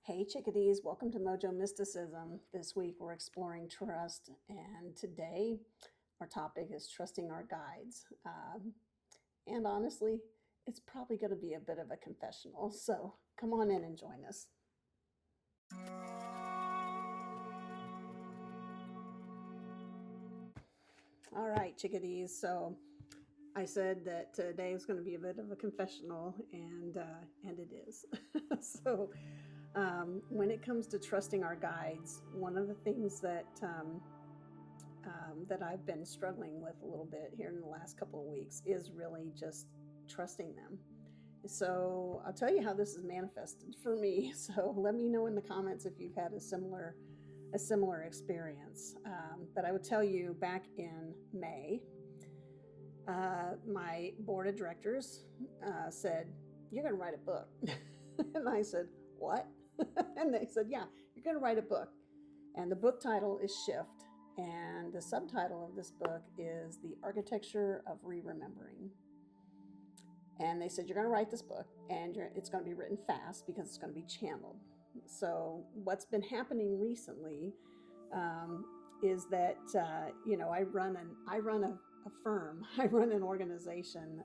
Hey chickadees, welcome to Mojo Mysticism. This week we're exploring trust, and today our topic is trusting our guides. And honestly, it's probably going to be a bit of a confessional, so come on in and join us. All right, chickadees. So I said that today is going to be a bit of a confessional, and it is. so when it comes to trusting our guides, one of the things that I've been struggling with a little bit here in the last couple of weeks is really just trusting them. So I'll tell you how this is manifested for me. So let me know in the comments if you've had a similar experience. But I would tell you back in May, my board of directors said, "You're going to write a book," and I said, "What?" And they said, "Yeah, you're going to write a book." And the book title is Shift. And the subtitle of this book is The Architecture of Re-Remembering. And they said, you're going to write this book, and it's going to be written fast because it's going to be channeled. So what's been happening recently is that, I run a firm. I run an organization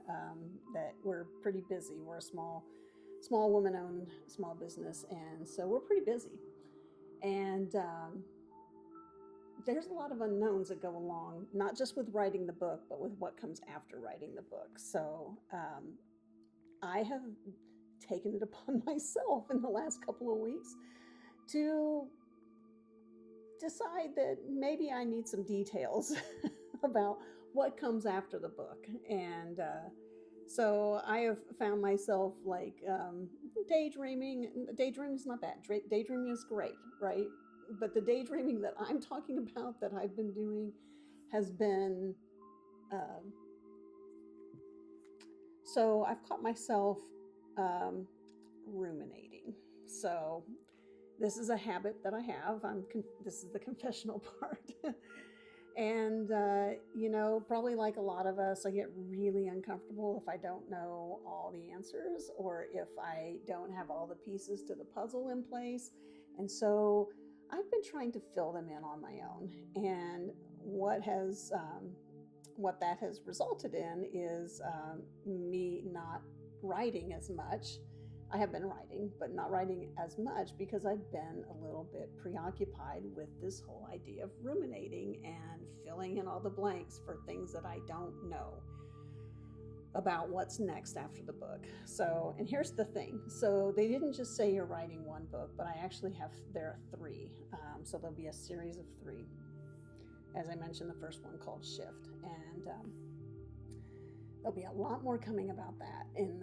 that we're pretty busy. We're a small woman-owned small business, and so we're pretty busy. And there's a lot of unknowns that go along, not just with writing the book, but with what comes after writing the book. So I have taken it upon myself in the last couple of weeks to decide that maybe I need some details about what comes after the book. And so I have found myself like daydreaming. Daydreaming is not bad. Daydreaming is great, right? But the daydreaming that I'm talking about that I've been doing has been um, so I've caught myself um, ruminating. So this is a habit that I have. This is the confessional part. And, probably like a lot of us, I get really uncomfortable if I don't know all the answers or if I don't have all the pieces to the puzzle in place. And so I've been trying to fill them in on my own. And what that has resulted in is me not writing as much. I have been writing, but not writing as much because I've been a little bit preoccupied with this whole idea of ruminating and filling in all the blanks for things that I don't know about what's next after the book. So, and here's the thing. So they didn't just say you're writing one book, but I actually there are three. So there'll be a series of three. As I mentioned, the first one called Shift. And there'll be a lot more coming about that in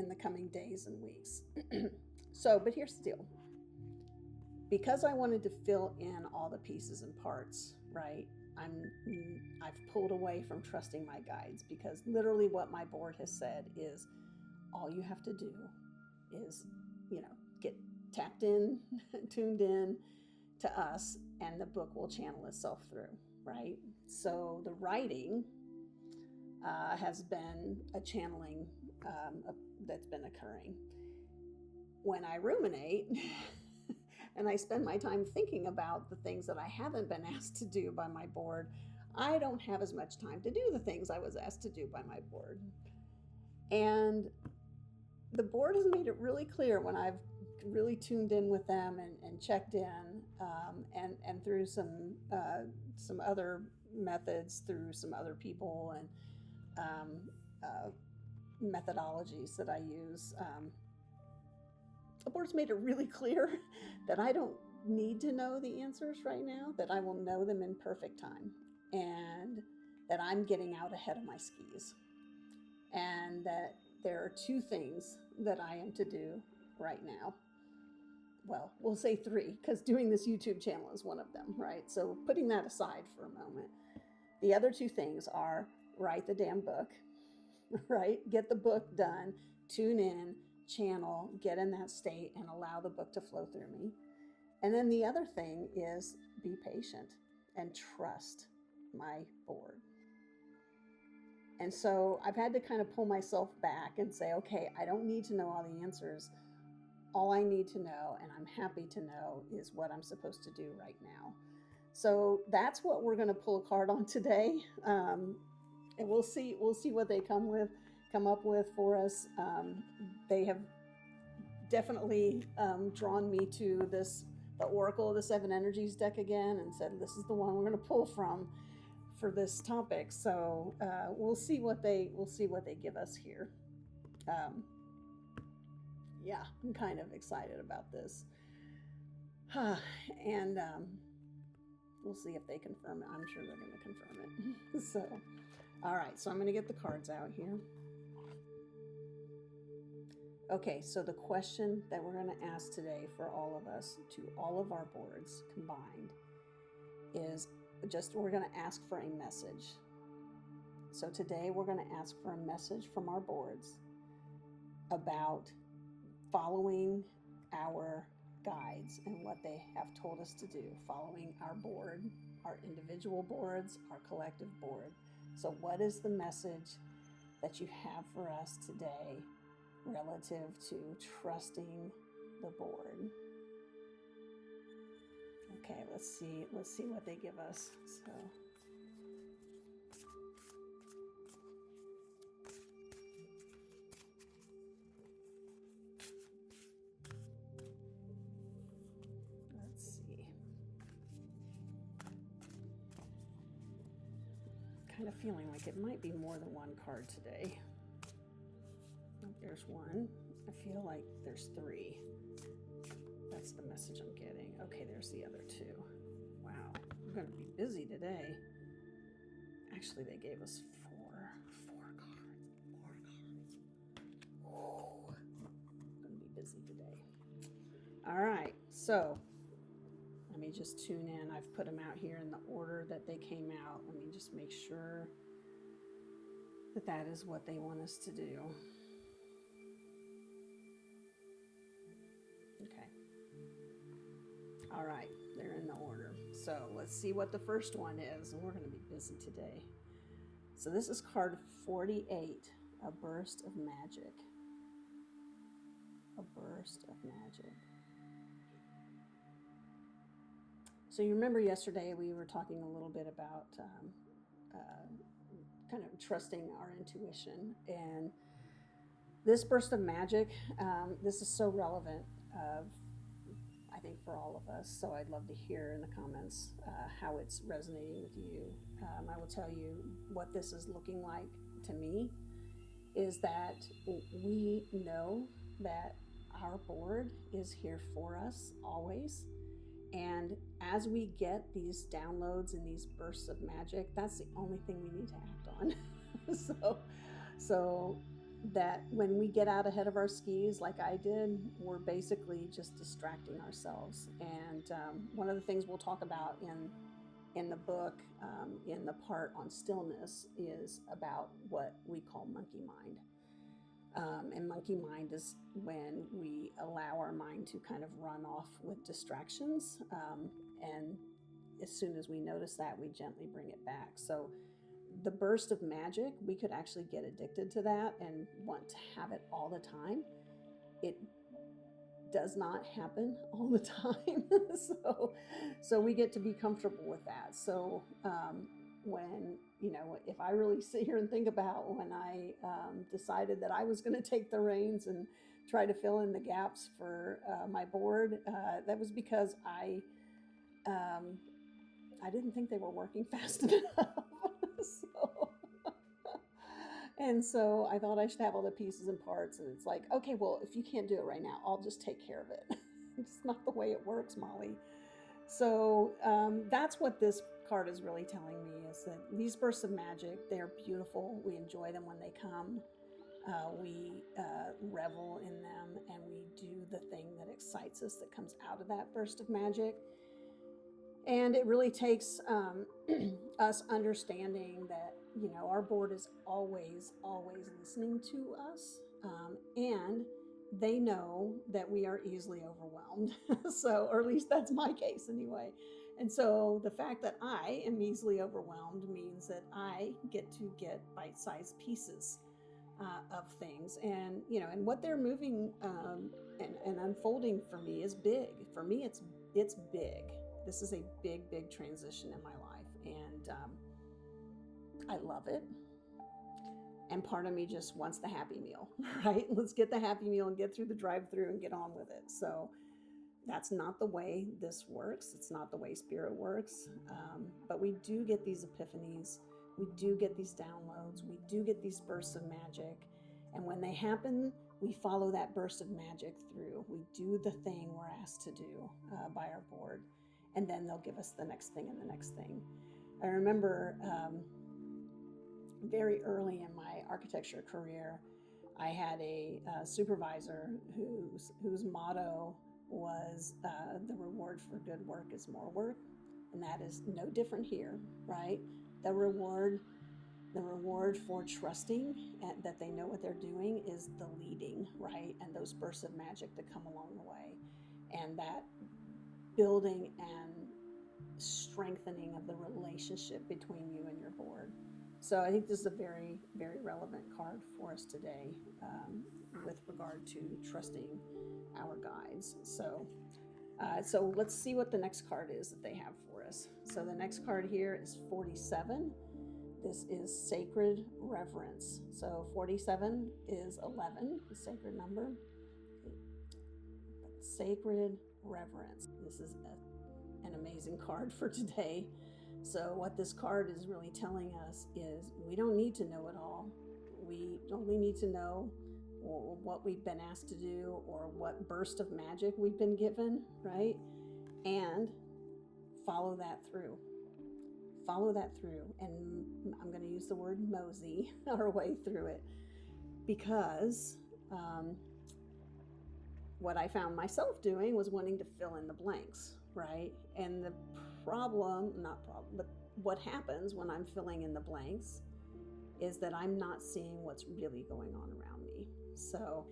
the coming days and weeks. So, but here's the deal. Because I wanted to fill in all the pieces and parts, right? I've pulled away from trusting my guides because literally what my board has said is all you have to do is, get tapped in, tuned in to us, and the book will channel itself through, right? So the writing has been a channeling that's been occurring. When I ruminate and I spend my time thinking about the things that I haven't been asked to do by my board, I don't have as much time to do the things I was asked to do by my board. And the board has made it really clear when I've really tuned in with them and checked in, and through some other methods, through some other people and methodologies that I use. The board's made it really clear that I don't need to know the answers right now, that I will know them in perfect time, and that I'm getting out ahead of my skis. And that there are two things that I am to do right now. Well, we'll say three, because doing this YouTube channel is one of them, right? So putting that aside for a moment, the other two things are write the damn book, right? Get the book done, tune in, channel, get in that state, and allow the book to flow through me. And then the other thing is be patient and trust my board. And so I've had to kind of pull myself back and say, okay, I don't need to know all the answers. all I need to know, and I'm happy to know, is what I'm supposed to do right now. So that's what we're going to pull a card on today, and we'll see what they come up with for us. They have definitely drawn me to the Oracle of the Seven Energies deck again, and said this is the one we're going to pull from for this topic. So we'll see what they give us here. Um, yeah, I'm kind of excited about this, and we'll see if they confirm it. I'm sure they're going to confirm it. So, all right. So I'm going to get the cards out here. Okay, so the question that we're going to ask today for all of us, to all of our boards combined, is we're going to ask for a message. So today we're going to ask for a message from our boards about following our guides and what they have told us to do, following our board, our individual boards, our collective board. So what is the message that you have for us today relative to trusting the board? Okay, let's see what they give us. So let's see. Kind of feeling like it might be more than one card today. There's one. I feel like there's three. That's the message I'm getting. Okay, there's the other two. Wow, we're going to be busy today. Actually, they gave us four cards. Whoa. I'm going to be busy today. All right, so let me just tune in. I've put them out here in the order that they came out. Let me just make sure that is what they want us to do. Okay. All right, they're in the order. So let's see what the first one is, and we're going to be busy today. So this is card 48, a burst of magic. A burst of magic. So you remember yesterday we were talking a little bit about kind of trusting our intuition, and this burst of magic, this is so relevant, I think, for all of us. So I'd love to hear in the comments how it's resonating with you. I will tell you what this is looking like to me is that we know that our board is here for us always. And as we get these downloads and these bursts of magic, that's the only thing we need to act on. so that when we get out ahead of our skis, like I did, we're basically just distracting ourselves. And one of the things we'll talk about in the book, in the part on stillness, is about what we call monkey mind. And monkey mind is when we allow our mind to kind of run off with distractions. And as soon as we notice that, we gently bring it back. So the burst of magic, we could actually get addicted to that and want to have it all the time. It does not happen all the time. So we get to be comfortable with that. So when, if I really sit here and think about when I decided that I was going to take the reins and try to fill in the gaps for my board, that was because I didn't think they were working fast enough. So I thought I should have all the pieces and parts, and it's like, okay, well, if you can't do it right now, I'll just take care of it. It's not the way it works, Molly. So that's what this card is really telling me, is that these bursts of magic, they're beautiful. We enjoy them when they come. We revel in them, and we do the thing that excites us that comes out of that burst of magic. And it really takes us understanding that, our board is always, always listening to us. And they know that we are easily overwhelmed. Or at least that's my case anyway. And so the fact that I am easily overwhelmed means that I get to get bite-sized pieces of things, and and what they're moving and unfolding for me is big. For me, it's big. This is a big transition in my life, and I love it. And part of me just wants the Happy Meal, right? Let's get the Happy Meal and get through the drive-through and get on with it. So that's not the way this works. It's not the way Spirit works. But we do get these epiphanies. We do get these downloads. We do get these bursts of magic. And when they happen, we follow that burst of magic through. We do the thing we're asked to do by our board. And then they'll give us the next thing and the next thing. I remember very early in my architecture career, I had a supervisor whose motto was the reward for good work is more work, and that is no different here, right? The reward for trusting that they know what they're doing is the leading, right? And those bursts of magic that come along the way, and that building and strengthening of the relationship between you and your board. So I think this is a very, very relevant card for us today with regard to trusting our guides. So let's see what the next card is that they have for us. So the next card here is 47. This is Sacred Reverence. So 47 is 11, the sacred number. Sacred Reverence. This is an amazing card for today. So what this card is really telling us is we don't need to know it all. We only need to know what we've been asked to do or what burst of magic we've been given, right? And follow that through. Follow that through. And I'm going to use the word mosey our way through it, because what I found myself doing was wanting to fill in the blanks, right? And the but what happens when I'm filling in the blanks is that I'm not seeing what's really going on around me. So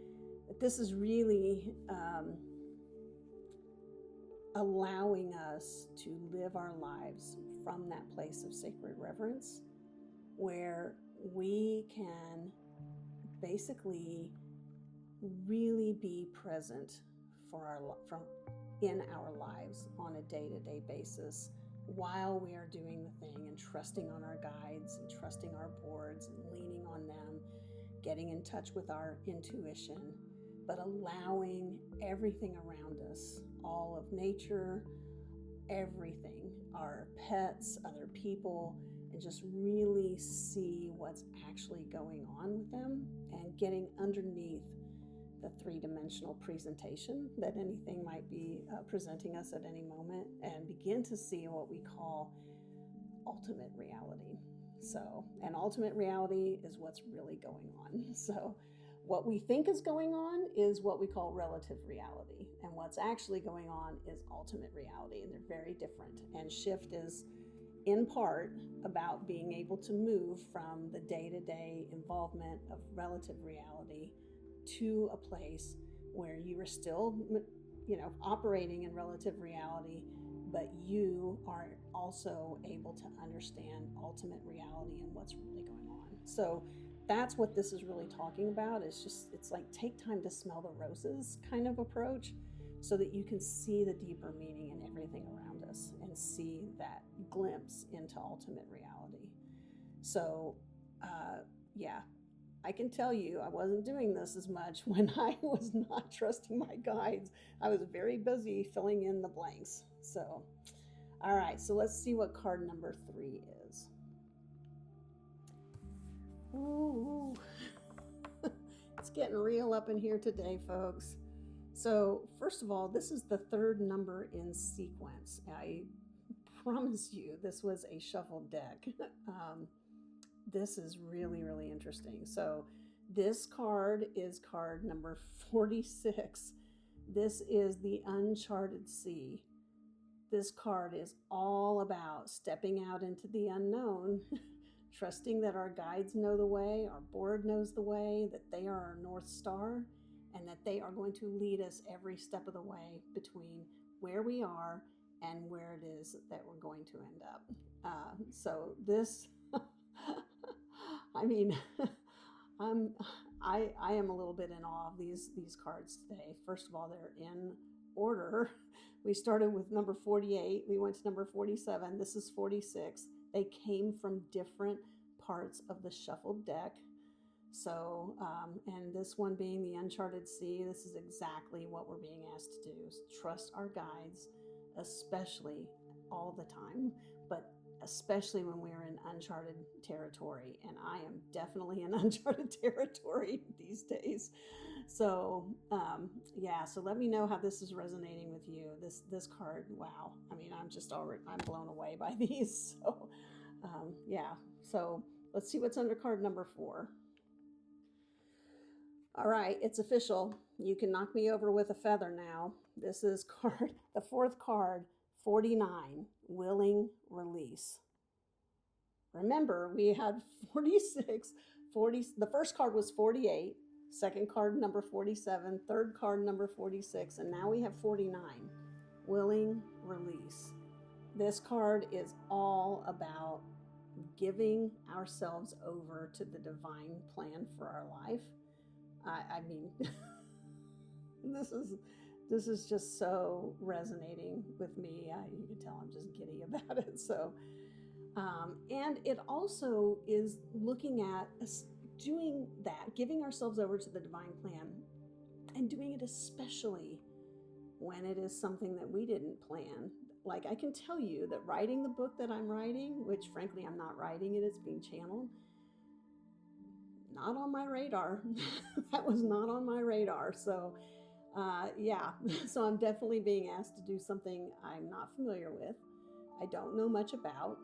this is really allowing us to live our lives from that place of sacred reverence, where we can basically really be present in our lives on a day-to-day basis while we are doing the thing, and trusting on our guides and trusting our boards and leaning on them, getting in touch with our intuition, but allowing everything around us, all of nature, everything, our pets, other people, and just really see what's actually going on with them, and getting underneath the three-dimensional presentation that anything might be presenting us at any moment, and begin to see what we call ultimate reality. So, and ultimate reality is what's really going on. So what we think is going on is what we call relative reality, and what's actually going on is ultimate reality, and they're very different. And shift is in part about being able to move from the day-to-day involvement of relative reality to a place where you are still, operating in relative reality, but you are also able to understand ultimate reality and what's really going on. So that's what this is really talking about. It's like take time to smell the roses kind of approach, so that you can see the deeper meaning in everything around us and see that glimpse into ultimate reality. So, I can tell you I wasn't doing this as much when I was not trusting my guides. I was very busy filling in the blanks. So, all right, so let's see what card number 3 is. Ooh, it's getting real up in here today, folks. So, first of all, this is the 3rd number in sequence. I promise you this was a shuffled deck. This is really, really interesting. So this card is card number 46. This is the Uncharted Sea. This card is all about stepping out into the unknown, trusting that our guides know the way, our board knows the way, that they are our North Star, and that they are going to lead us every step of the way between where we are and where it is that we're going to end up. So this... I mean, I'm I am a little bit in awe of these cards today. First of all, they're in order. We started with number 48. We went to number 47. This is 46. They came from different parts of the shuffled deck. So, and this one being the Uncharted Sea, this is exactly what we're being asked to do. Is trust our guides, especially all the time, but especially when we're in uncharted territory. And I am definitely in uncharted territory these days. So, yeah, so let me know how this is resonating with you. This card, wow. I mean, I'm blown away by these. So, yeah. So let's see what's under card number 4. All right, it's official. You can knock me over with a feather now. This is the 4th card, 49, Willing Release. Remember, we had 46, 40. The first card was 48, second card number 47, third card number 46, and now we have 49, Willing Release. This card is all about giving ourselves over to the divine plan for our life. I mean, this is just so resonating with me. You can tell I'm just giddy about it. So, and it also is looking at us doing that, giving ourselves over to the divine plan, and doing it especially when it is something that we didn't plan. Like, I can tell you that writing the book that I'm writing, which frankly I'm not writing it, it's being channeled, not on my radar. That was not on my radar. So, yeah, so I'm definitely being asked to do something I'm not familiar with. I don't know much about.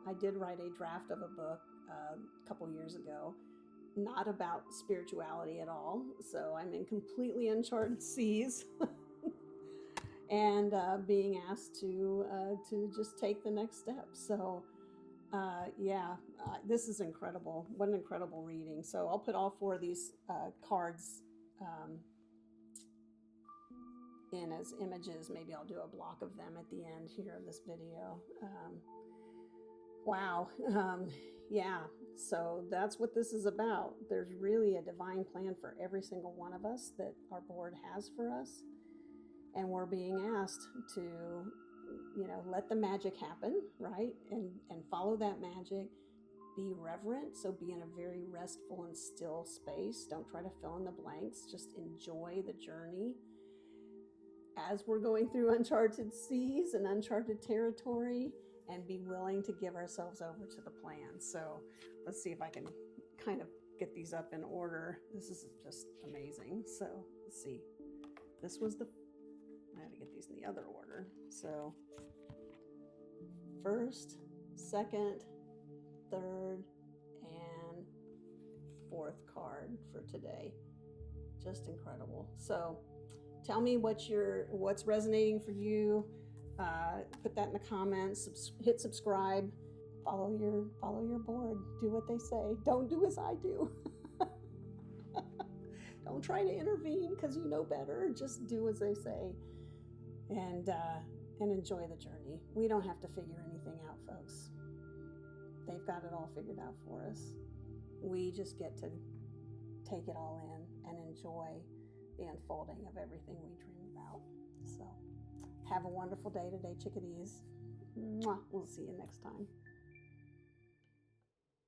I did write a draft of a book a couple years ago, not about spirituality at all. So I'm in completely uncharted seas, and being asked to just take the next step. So. Yeah, this is incredible. What an incredible reading. So I'll put all 4 of these cards in as images. Maybe I'll do a block of them at the end here of this video. Wow. Yeah, so that's what this is about. There's really a divine plan for every single one of us that our board has for us. And we're being asked to, let the magic happen, right? And follow that magic. Be reverent, so be in a very restful and still space. Don't try to fill in the blanks. Just enjoy the journey as we're going through uncharted seas and uncharted territory, and be willing to give ourselves over to the plan. So let's see if I can kind of get these up in order. This is just amazing. So let's see. This was I had to get these in the other order. So first, second, third, and 4th card for today. Just incredible. So tell me what's resonating for you. Put that in the comments. Hit subscribe. Follow your board. Do what they say. Don't do as I do. Don't try to intervene because you know better. Just do as they say, and enjoy the journey. We don't have to figure anything out, folks. They've got it all figured out for us. We just get to take it all in and enjoy the unfolding of everything we dream about. So have a wonderful day today, chickadees. Mwah. We'll see you next time.